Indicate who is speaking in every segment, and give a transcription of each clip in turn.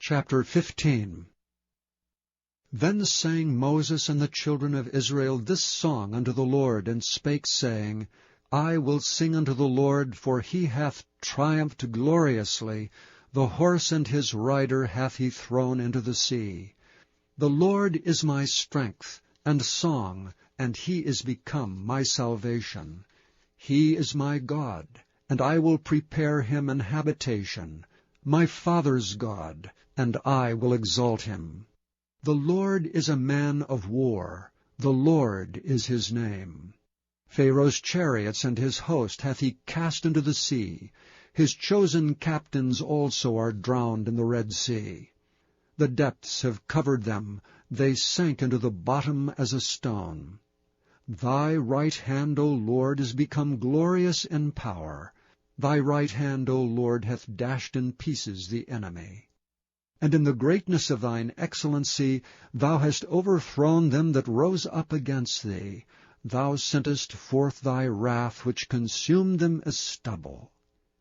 Speaker 1: Chapter 15. Then sang Moses and the children of Israel this song unto the Lord, and spake, saying, I will sing unto the Lord, for he hath triumphed gloriously. The horse and his rider hath he thrown into the sea. The Lord is my strength and song, and he is become my salvation. He is my God, and I will prepare him an habitation, my father's God, and I will exalt him. The Lord is a man of war, the Lord is his name. Pharaoh's chariots and his host hath he cast into the sea. His chosen captains also are drowned in the Red Sea. The depths have covered them, they sank into the bottom as a stone. Thy right hand, O Lord, is become glorious in power. Thy right hand, O Lord, hath dashed in pieces the enemy. And in the greatness of thine excellency thou hast overthrown them that rose up against thee. Thou sentest forth thy wrath, which consumed them as stubble.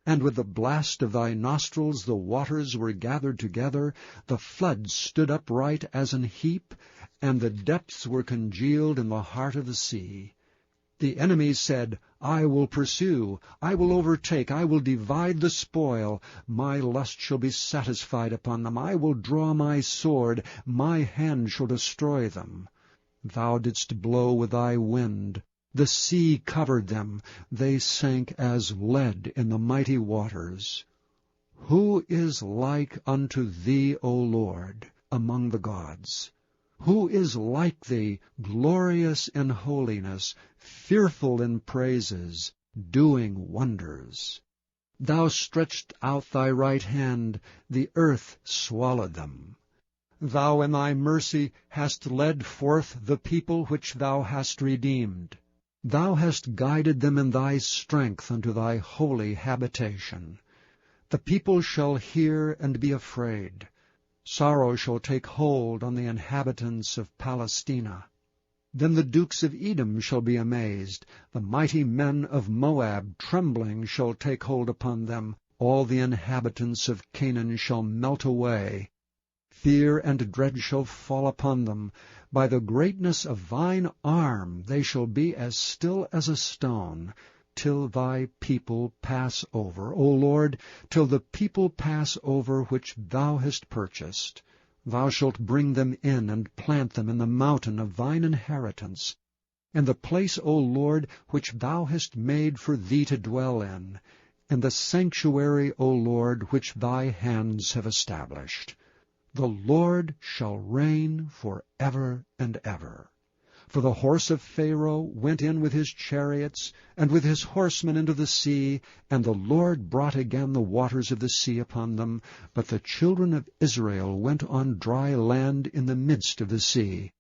Speaker 1: And with the blast of thy nostrils the waters were gathered together, the floods stood upright as an heap, and the depths were congealed in the heart of the sea. The enemy said, I will pursue, I will overtake, I will divide the spoil. My lust shall be satisfied upon them. I will draw my sword, my hand shall destroy them. Thou didst blow with thy wind. The sea covered them. They sank as lead in the mighty waters. Who is like unto thee, O Lord, among the gods? Who is like thee, glorious in holiness, fearful in praises, doing wonders? Thou stretched out thy right hand, the earth swallowed them. Thou in thy mercy hast led forth the people which thou hast redeemed. Thou hast guided them in thy strength unto thy holy habitation. The people shall hear and be afraid. Sorrow shall take hold on the inhabitants of Palestina. Then the dukes of Edom shall be amazed. The mighty men of Moab trembling shall take hold upon them. All the inhabitants of Canaan shall melt away. Fear and dread shall fall upon them. By the greatness of thine arm they shall be as still as a stone, till thy people pass over, O Lord, till the people pass over which thou hast purchased. Thou shalt bring them in and plant them in the mountain of thine inheritance, in the place, O Lord, which thou hast made for thee to dwell in the sanctuary, O Lord, which thy hands have established. The Lord shall reign for ever and ever. For the horse of Pharaoh went in with his chariots, and with his horsemen into the sea, and the Lord brought again the waters of the sea upon them. But the children of Israel went on dry land in the midst of the sea.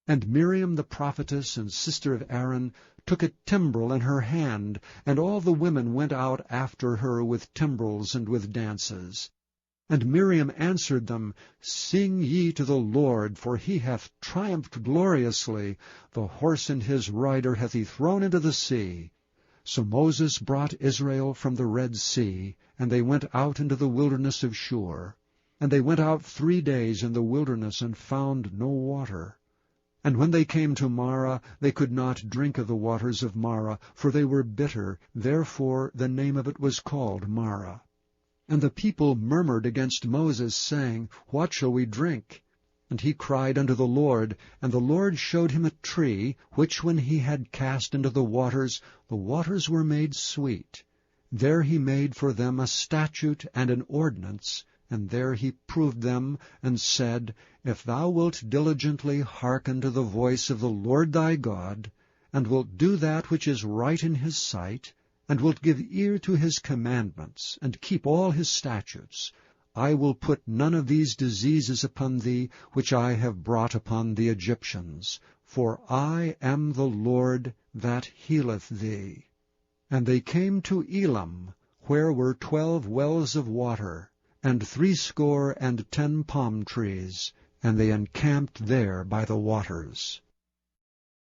Speaker 1: And Miriam the prophetess and sister of Aaron took a timbrel in her hand, and all the women went out after her with timbrels and with dances. And Miriam answered them, Sing ye to the Lord, for he hath triumphed gloriously. The horse and his rider hath he thrown into the sea. So Moses brought Israel from the Red Sea, and they went out into the wilderness of Shur. And they went out 3 days in the wilderness, and found no water. And when they came to Marah, they could not drink of the waters of Marah, for they were bitter. Therefore the name of it was called Marah. And the people murmured against Moses, saying, What shall we drink? And he cried unto the Lord, and the Lord showed him a tree, which when he had cast into the waters were made sweet. There he made for them a statute and an ordinance, and there he proved them, and said, If thou wilt diligently hearken to the voice of the Lord thy God, and wilt do that which is right in his sight, and wilt give ear to his commandments, and keep all his statutes, I will put none of these diseases upon thee, which I have brought upon the Egyptians. For I am the Lord that healeth thee. And they came to Elam, where were 12 wells of water, and 70 palm trees, and they encamped there by the waters.